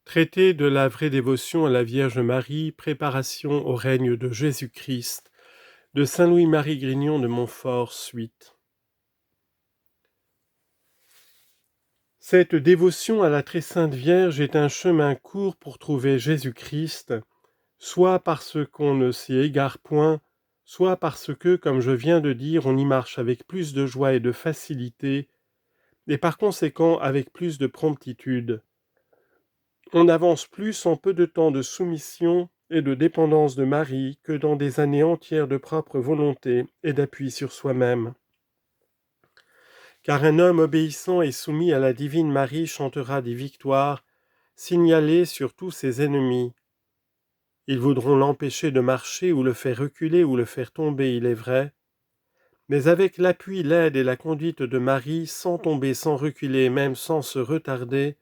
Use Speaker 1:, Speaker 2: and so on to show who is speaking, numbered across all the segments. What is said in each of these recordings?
Speaker 1: Traité de la vraie dévotion à la Vierge Marie, préparation au règne de Jésus-Christ, de Saint Louis-Marie Grignon de Montfort, suite. Cette dévotion à la très sainte Vierge est un chemin court pour trouver Jésus-Christ, soit parce qu'on ne s'y égare point, soit parce que, comme je viens de dire, on y marche avec plus de joie et de facilité, et par conséquent avec plus de promptitude. On avance plus en peu de temps de soumission et de dépendance de Marie que dans des années entières de propre volonté et d'appui sur soi-même. Car un homme obéissant et soumis à la divine Marie chantera des victoires, signalées sur tous ses ennemis. Ils voudront l'empêcher de marcher ou le faire reculer ou le faire tomber, il est vrai, mais avec l'appui, l'aide et la conduite de Marie, sans tomber, sans reculer, même sans se retarder,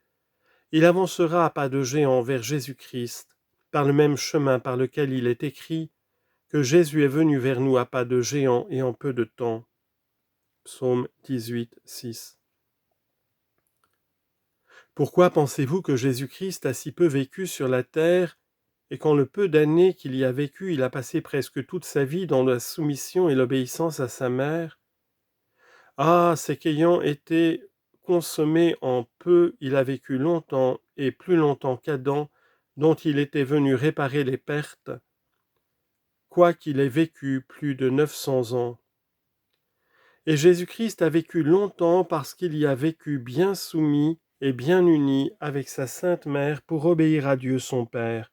Speaker 1: il avancera à pas de géant vers Jésus-Christ, par le même chemin par lequel il est écrit que Jésus est venu vers nous à pas de géant et en peu de temps. Psaume 18, 6. Pourquoi pensez-vous que Jésus-Christ a si peu vécu sur la terre et qu'en le peu d'années qu'il y a vécu, il a passé presque toute sa vie dans la soumission et l'obéissance à sa mère? Ah, c'est qu'ayant été consommé en peu, il a vécu longtemps et plus longtemps qu'Adam, dont il était venu réparer les pertes, quoiqu'il ait vécu plus de 900 ans. Et Jésus-Christ a vécu longtemps parce qu'il y a vécu bien soumis et bien uni avec sa sainte mère pour obéir à Dieu son Père.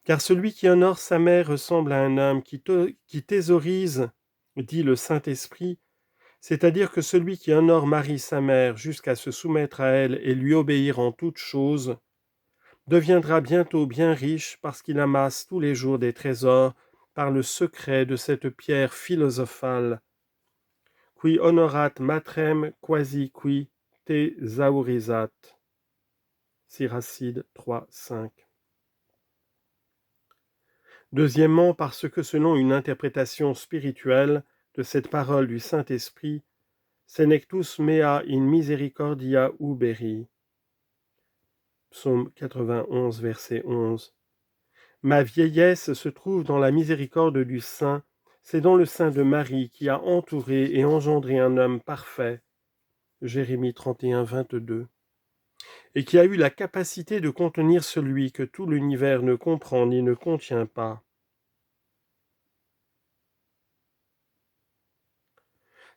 Speaker 1: Car celui qui honore sa mère ressemble à un homme qui thésaurise, dit le Saint-Esprit, c'est-à-dire que celui qui honore Marie sa mère jusqu'à se soumettre à elle et lui obéir en toutes choses, deviendra bientôt bien riche parce qu'il amasse tous les jours des trésors par le secret de cette pierre philosophale. Qui honorat matrem quasi qui thésaurisat. Siracide 3, 5. Deuxièmement, parce que selon une interprétation spirituelle de cette parole du Saint-Esprit, Senectus mea in misericordia uberi. Psaume 91, verset 11. Ma vieillesse se trouve dans la miséricorde du Saint, c'est dans le sein de Marie qui a entouré et engendré un homme parfait, Jérémie 31, 22, et qui a eu la capacité de contenir celui que tout l'univers ne comprend ni ne contient pas.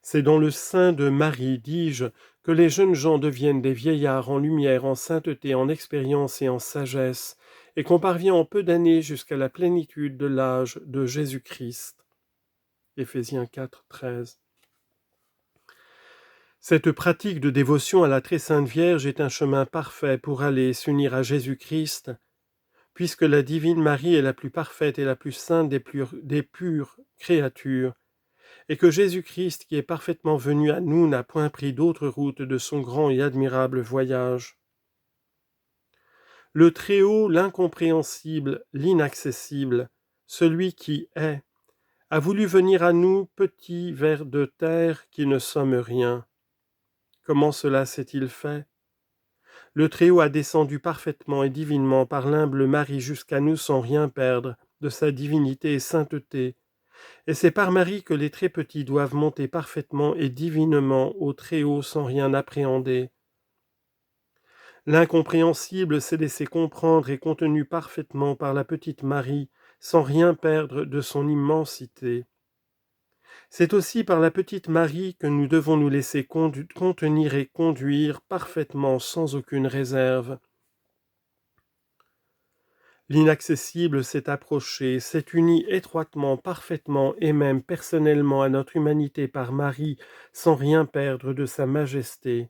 Speaker 1: C'est dans le sein de Marie, dis-je, que les jeunes gens deviennent des vieillards en lumière, en sainteté, en expérience et en sagesse, et qu'on parvient en peu d'années jusqu'à la plénitude de l'âge de Jésus-Christ. Éphésiens 4, 13. Cette pratique de dévotion à la très sainte Vierge est un chemin parfait pour aller s'unir à Jésus-Christ, puisque la divine Marie est la plus parfaite et la plus sainte des pures créatures, et que Jésus-Christ, qui est parfaitement venu à nous, n'a point pris d'autre route de son grand et admirable voyage. Le Très-Haut, l'incompréhensible, l'inaccessible, celui qui est, a voulu venir à nous, petits vers de terre qui ne sommes rien. Comment cela s'est-il fait? Le Très-Haut a descendu parfaitement et divinement par l'humble Marie jusqu'à nous sans rien perdre de sa divinité et sainteté, et c'est par Marie que les très petits doivent monter parfaitement et divinement au Très-Haut sans rien appréhender. L'incompréhensible s'est laissé comprendre et contenu parfaitement par la petite Marie, sans rien perdre de son immensité. C'est aussi par la petite Marie que nous devons nous laisser contenir et conduire parfaitement sans aucune réserve. L'inaccessible s'est approché, s'est uni étroitement, parfaitement et même personnellement à notre humanité par Marie, sans rien perdre de sa majesté.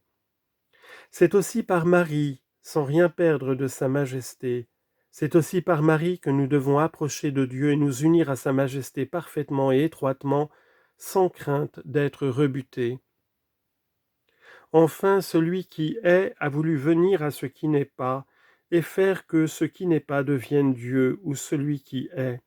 Speaker 1: C'est aussi par Marie, sans rien perdre de sa majesté. C'est aussi par Marie que nous devons approcher de Dieu et nous unir à sa majesté parfaitement et étroitement, sans crainte d'être rebutés. Enfin, celui qui est a voulu venir à ce qui n'est pas, et faire que ce qui n'est pas devienne Dieu ou celui qui est.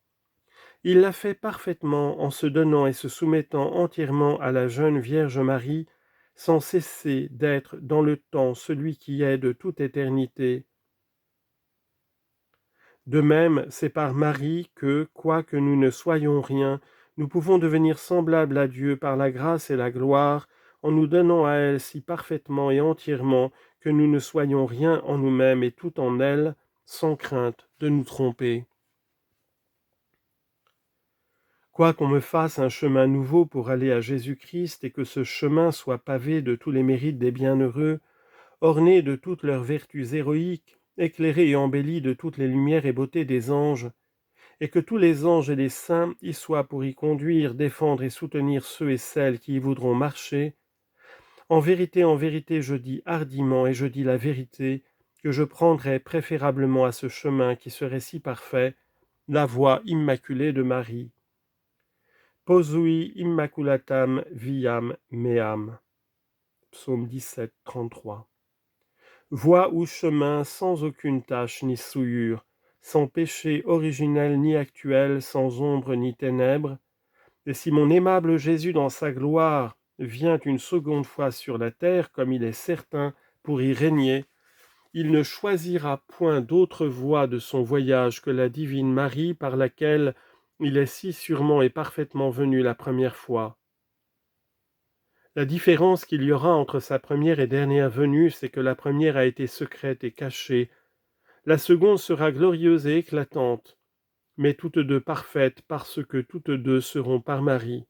Speaker 1: Il l'a fait parfaitement en se donnant et se soumettant entièrement à la jeune Vierge Marie, sans cesser d'être dans le temps celui qui est de toute éternité. De même, c'est par Marie que, quoique nous ne soyons rien, nous pouvons devenir semblables à Dieu par la grâce et la gloire, en nous donnant à elle si parfaitement et entièrement que nous ne soyons rien en nous-mêmes et tout en elle, sans crainte de nous tromper. Quoiqu'on me fasse un chemin nouveau pour aller à Jésus-Christ et que ce chemin soit pavé de tous les mérites des bienheureux, orné de toutes leurs vertus héroïques, éclairé et embelli de toutes les lumières et beautés des anges, et que tous les anges et les saints y soient pour y conduire, défendre et soutenir ceux et celles qui y voudront marcher, en vérité, je dis hardiment et je dis la vérité, que je prendrais préférablement à ce chemin qui serait si parfait, la voie immaculée de Marie. Posui immaculatam viam meam. Psaume 17, 33. Voie ou chemin sans aucune tache ni souillure, sans péché originel ni actuel, sans ombre ni ténèbres, et si mon aimable Jésus dans sa gloire vient une seconde fois sur la terre, comme il est certain, pour y régner, il ne choisira point d'autre voie de son voyage que la divine Marie par laquelle il est si sûrement et parfaitement venu la première fois. La différence qu'il y aura entre sa première et dernière venue, c'est que la première a été secrète et cachée, la seconde sera glorieuse et éclatante, mais toutes deux parfaites parce que toutes deux seront par Marie.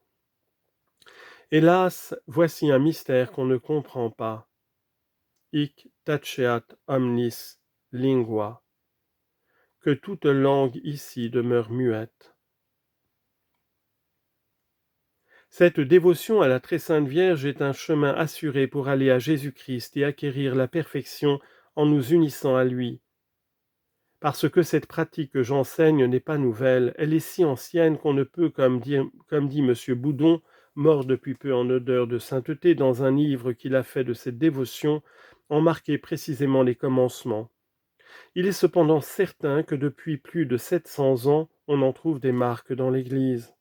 Speaker 1: Hélas, voici un mystère qu'on ne comprend pas. Hic taceat omnis lingua. Que toute langue ici demeure muette. Cette dévotion à la très sainte Vierge est un chemin assuré pour aller à Jésus-Christ et acquérir la perfection en nous unissant à lui. Parce que cette pratique que j'enseigne n'est pas nouvelle, elle est si ancienne qu'on ne peut, comme dit M. Boudon, mort depuis peu en odeur de sainteté dans un livre qu'il a fait de cette dévotion, en marquer précisément les commencements. Il est cependant certain que depuis plus de 700 ans, on en trouve des marques dans l'Église.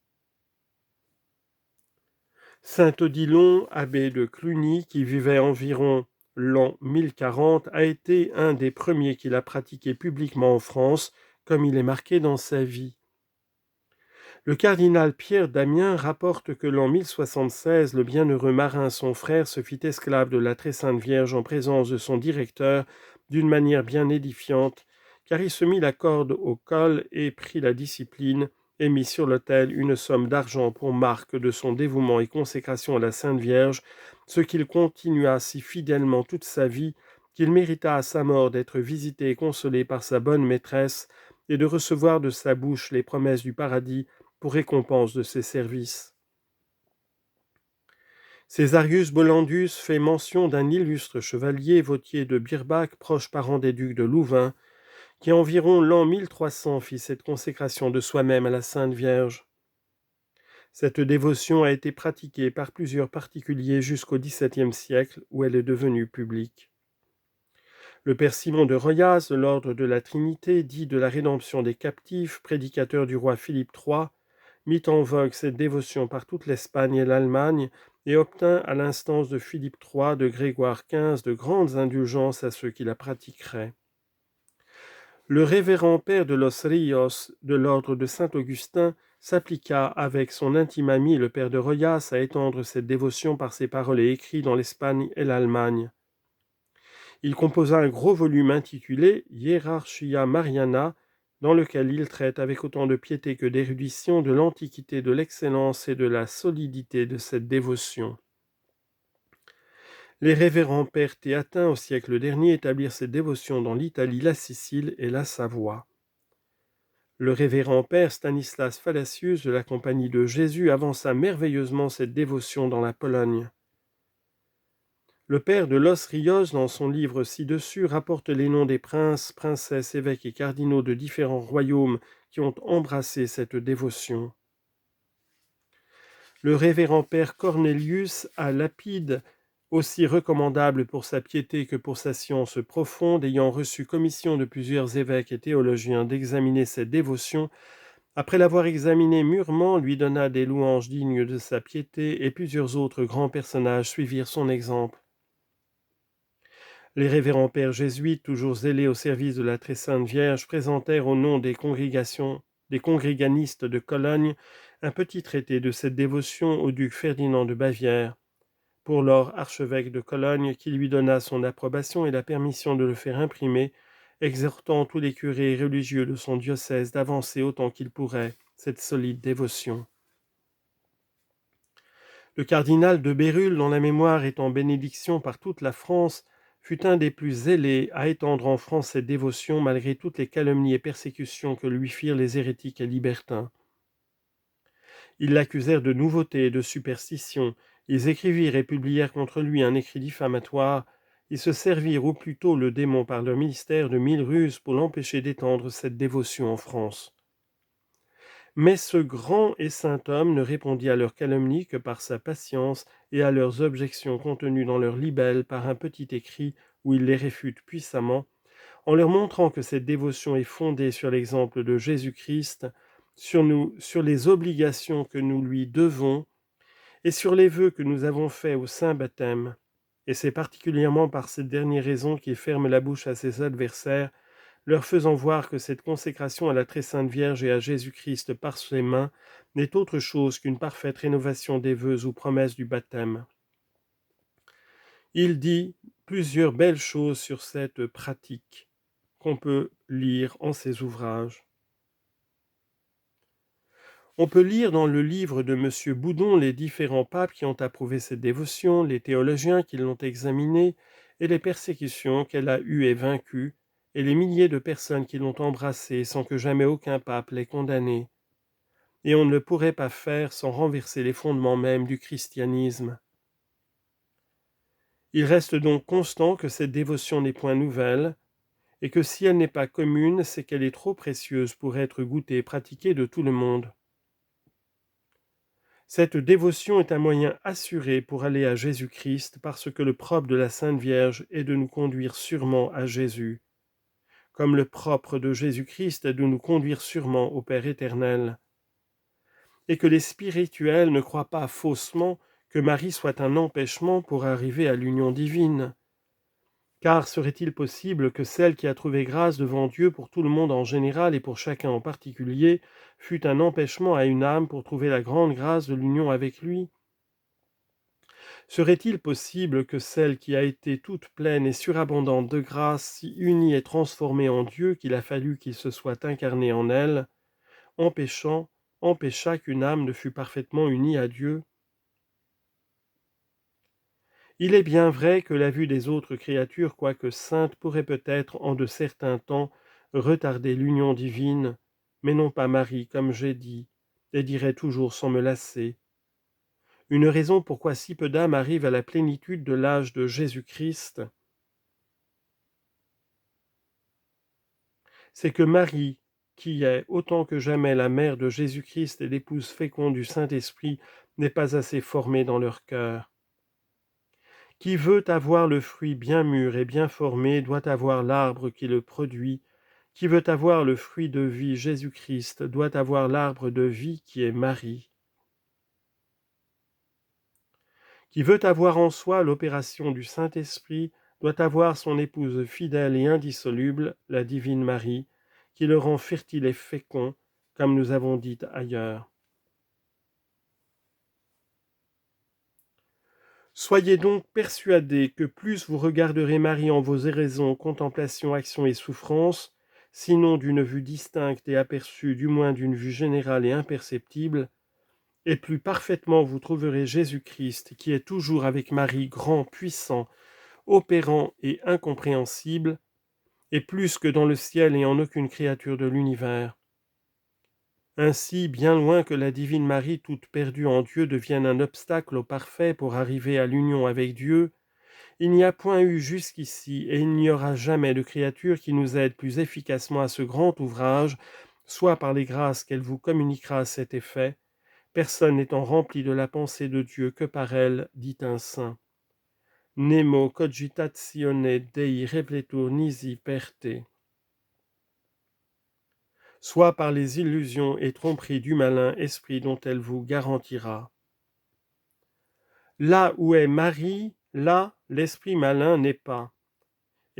Speaker 1: Saint Odilon, abbé de Cluny, qui vivait environ l'an 1040, a été un des premiers qui l'a pratiqué publiquement en France, comme il est marqué dans sa vie. Le cardinal Pierre d'Amiens rapporte que l'an 1076, le bienheureux marin, son frère, se fit esclave de la très sainte Vierge en présence de son directeur d'une manière bien édifiante, car il se mit la corde au col et prit la discipline, et mit sur l'autel une somme d'argent pour marque de son dévouement et consécration à la Sainte Vierge, ce qu'il continua si fidèlement toute sa vie qu'il mérita à sa mort d'être visité et consolé par sa bonne maîtresse et de recevoir de sa bouche les promesses du paradis pour récompense de ses services. Césarius Bollandus fait mention d'un illustre chevalier Vautier de Birbach, proche parent des ducs de Louvain, qui environ l'an 1300 fit cette consécration de soi-même à la Sainte Vierge. Cette dévotion a été pratiquée par plusieurs particuliers jusqu'au XVIIe siècle, où elle est devenue publique. Le père Simon de Royas, de l'ordre de la Trinité, dit de la rédemption des captifs, prédicateur du roi Philippe III, mit en vogue cette dévotion par toute l'Espagne et l'Allemagne, et obtint à l'instance de Philippe III, de Grégoire XV, de grandes indulgences à ceux qui la pratiqueraient. Le révérend père de Los Rios, de l'ordre de Saint-Augustin, s'appliqua avec son intime ami le père de Royas à étendre cette dévotion par ses paroles et écrits dans l'Espagne et l'Allemagne. Il composa un gros volume intitulé Hierarchia Mariana, dans lequel il traite avec autant de piété que d'érudition de l'antiquité, de l'excellence et de la solidité de cette dévotion. Les révérends pères théatins au siècle dernier établirent cette dévotion dans l'Italie, la Sicile et la Savoie. Le révérend père Stanislas Fallacius de la Compagnie de Jésus avança merveilleusement cette dévotion dans la Pologne. Le père de Los Rios, dans son livre ci-dessus, rapporte les noms des princes, princesses, évêques et cardinaux de différents royaumes qui ont embrassé cette dévotion. Le révérend père Cornelius à Lapide, aussi recommandable pour sa piété que pour sa science profonde, ayant reçu commission de plusieurs évêques et théologiens d'examiner cette dévotion, après l'avoir examinée mûrement, lui donna des louanges dignes de sa piété, et plusieurs autres grands personnages suivirent son exemple. Les révérends pères jésuites, toujours zélés au service de la très sainte Vierge, présentèrent au nom des congréganistes de Cologne un petit traité de cette dévotion au duc Ferdinand de Bavière, pour lors archevêque de Cologne, qui lui donna son approbation et la permission de le faire imprimer, exhortant tous les curés et religieux de son diocèse d'avancer autant qu'ils pourraient cette solide dévotion. Le cardinal de Bérulle, dont la mémoire est en bénédiction par toute la France, fut un des plus zélés à étendre en France cette dévotion malgré toutes les calomnies et persécutions que lui firent les hérétiques et libertins. Ils l'accusèrent de nouveautés et de superstitions, ils écrivirent et publièrent contre lui un écrit diffamatoire, ils se servirent ou plutôt le démon par leur ministère de 1000 ruses pour l'empêcher d'étendre cette dévotion en France. Mais ce grand et saint homme ne répondit à leurs calomnies que par sa patience et à leurs objections contenues dans leur libelle par un petit écrit où il les réfute puissamment, en leur montrant que cette dévotion est fondée sur l'exemple de Jésus-Christ, sur les obligations que nous lui devons et sur les vœux que nous avons faits au saint baptême. Et c'est particulièrement par cette dernière raison qu'il ferme la bouche à ses adversaires, leur faisant voir que cette consécration à la très sainte Vierge et à Jésus-Christ par ses mains n'est autre chose qu'une parfaite rénovation des vœux ou promesses du baptême. Il dit plusieurs belles choses sur cette pratique qu'on peut lire en ses ouvrages. On peut lire dans le livre de M. Boudon les différents papes qui ont approuvé cette dévotion, les théologiens qui l'ont examinée, et les persécutions qu'elle a eues et vaincues, et les milliers de personnes qui l'ont embrassée sans que jamais aucun pape l'ait condamnée. Et on ne le pourrait pas faire sans renverser les fondements mêmes du christianisme. Il reste donc constant que cette dévotion n'est point nouvelle, et que si elle n'est pas commune, c'est qu'elle est trop précieuse pour être goûtée et pratiquée de tout le monde. Cette dévotion est un moyen assuré pour aller à Jésus-Christ parce que le propre de la Sainte Vierge est de nous conduire sûrement à Jésus, comme le propre de Jésus-Christ est de nous conduire sûrement au Père éternel. Et que les spirituels ne croient pas faussement que Marie soit un empêchement pour arriver à l'union divine. Car serait-il possible que celle qui a trouvé grâce devant Dieu pour tout le monde en général et pour chacun en particulier fût un empêchement à une âme pour trouver la grande grâce de l'union avec lui ? Serait-il possible que celle qui a été toute pleine et surabondante de grâce, si unie et transformée en Dieu qu'il a fallu qu'il se soit incarné en elle, empêcha qu'une âme ne fût parfaitement unie à Dieu ? Il est bien vrai que la vue des autres créatures, quoique saintes, pourrait peut-être, en de certains temps, retarder l'union divine, mais non pas Marie, comme j'ai dit, et dirai toujours sans me lasser. Une raison pourquoi si peu d'âmes arrivent à la plénitude de l'âge de Jésus-Christ, c'est que Marie, qui est autant que jamais la mère de Jésus-Christ et l'épouse féconde du Saint-Esprit, n'est pas assez formée dans leur cœur. Qui veut avoir le fruit bien mûr et bien formé doit avoir l'arbre qui le produit. Qui veut avoir le fruit de vie, Jésus-Christ, doit avoir l'arbre de vie qui est Marie. Qui veut avoir en soi l'opération du Saint-Esprit doit avoir son épouse fidèle et indissoluble, la divine Marie, qui le rend fertile et fécond, comme nous avons dit ailleurs. Soyez donc persuadés que plus vous regarderez Marie en vos oraisons, contemplations, actions et souffrances, sinon d'une vue distincte et aperçue, du moins d'une vue générale et imperceptible, et plus parfaitement vous trouverez Jésus-Christ, qui est toujours avec Marie grand, puissant, opérant et incompréhensible, et plus que dans le ciel et en aucune créature de l'univers. Ainsi, bien loin que la divine Marie toute perdue en Dieu devienne un obstacle au parfait pour arriver à l'union avec Dieu, il n'y a point eu jusqu'ici et il n'y aura jamais de créature qui nous aide plus efficacement à ce grand ouvrage, soit par les grâces qu'elle vous communiquera à cet effet, personne n'étant rempli de la pensée de Dieu que par elle, dit un saint. Nemo cogitatione Dei repletur nisi perte. Soit par les illusions et tromperies du malin esprit dont elle vous garantira. Là où est Marie, là l'esprit malin n'est pas.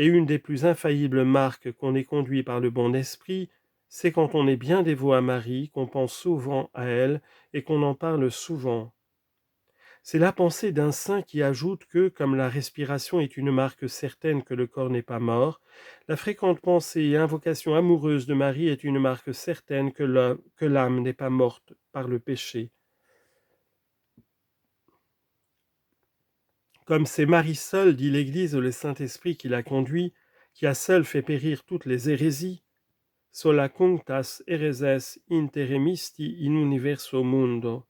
Speaker 1: Et une des plus infaillibles marques qu'on est conduit par le bon esprit, c'est quand on est bien dévot à Marie, qu'on pense souvent à elle et qu'on en parle souvent. C'est la pensée d'un saint qui ajoute que, comme la respiration est une marque certaine que le corps n'est pas mort, la fréquente pensée et invocation amoureuse de Marie est une marque certaine que l'âme n'est pas morte par le péché. Comme c'est Marie seule, dit l'Église, le Saint-Esprit qui l'a conduit, qui a seul fait périr toutes les hérésies, sola cunctas hereses interemisti in universo mundo.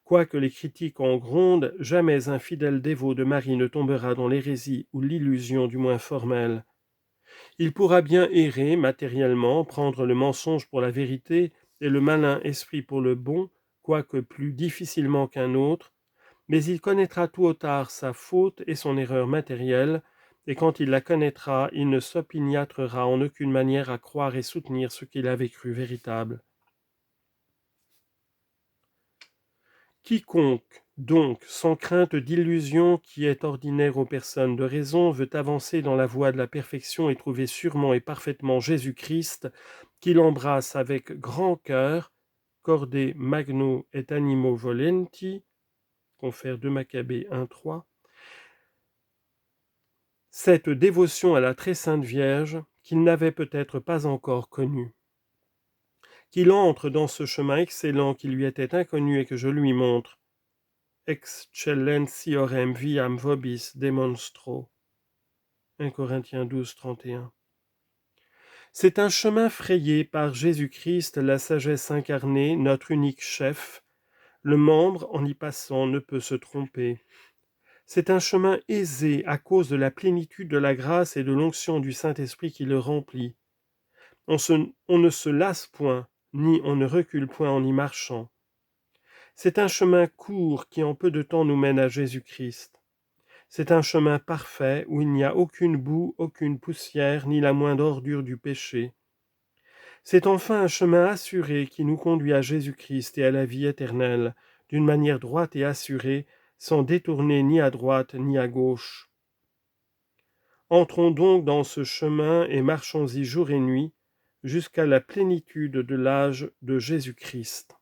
Speaker 1: Quoique les critiques en grondent, jamais un fidèle dévot de Marie ne tombera dans l'hérésie ou l'illusion du moins formelle. Il pourra bien errer matériellement, prendre le mensonge pour la vérité et le malin esprit pour le bon, quoique plus difficilement qu'un autre, mais il connaîtra tôt ou tard sa faute et son erreur matérielle, et quand il la connaîtra, il ne s'opiniâtrera en aucune manière à croire et soutenir ce qu'il avait cru véritable. Quiconque, donc, sans crainte d'illusion qui est ordinaire aux personnes de raison, veut avancer dans la voie de la perfection et trouver sûrement et parfaitement Jésus-Christ, qu'il embrasse avec grand cœur, corde magno et animo volenti, confère 2 Maccabées 1,3, cette dévotion à la très sainte Vierge qu'il n'avait peut-être pas encore connue. Qu'il entre dans ce chemin excellent qui lui était inconnu et que je lui montre, excellentiorem viam vobis demonstro. 1 Corinthiens 12, 31. C'est un chemin frayé par Jésus-Christ, la sagesse incarnée, notre unique chef. Le membre, en y passant, ne peut se tromper. C'est un chemin aisé à cause de la plénitude de la grâce et de l'onction du Saint-Esprit qui le remplit. On ne se lasse point, ni on ne recule point en y marchant. C'est un chemin court qui en peu de temps nous mène à Jésus-Christ. C'est un chemin parfait où il n'y a aucune boue, aucune poussière, ni la moindre ordure du péché. C'est enfin un chemin assuré qui nous conduit à Jésus-Christ et à la vie éternelle, d'une manière droite et assurée, sans détourner ni à droite ni à gauche. Entrons donc dans ce chemin et marchons-y jour et nuit, jusqu'à la plénitude de l'âge de Jésus-Christ.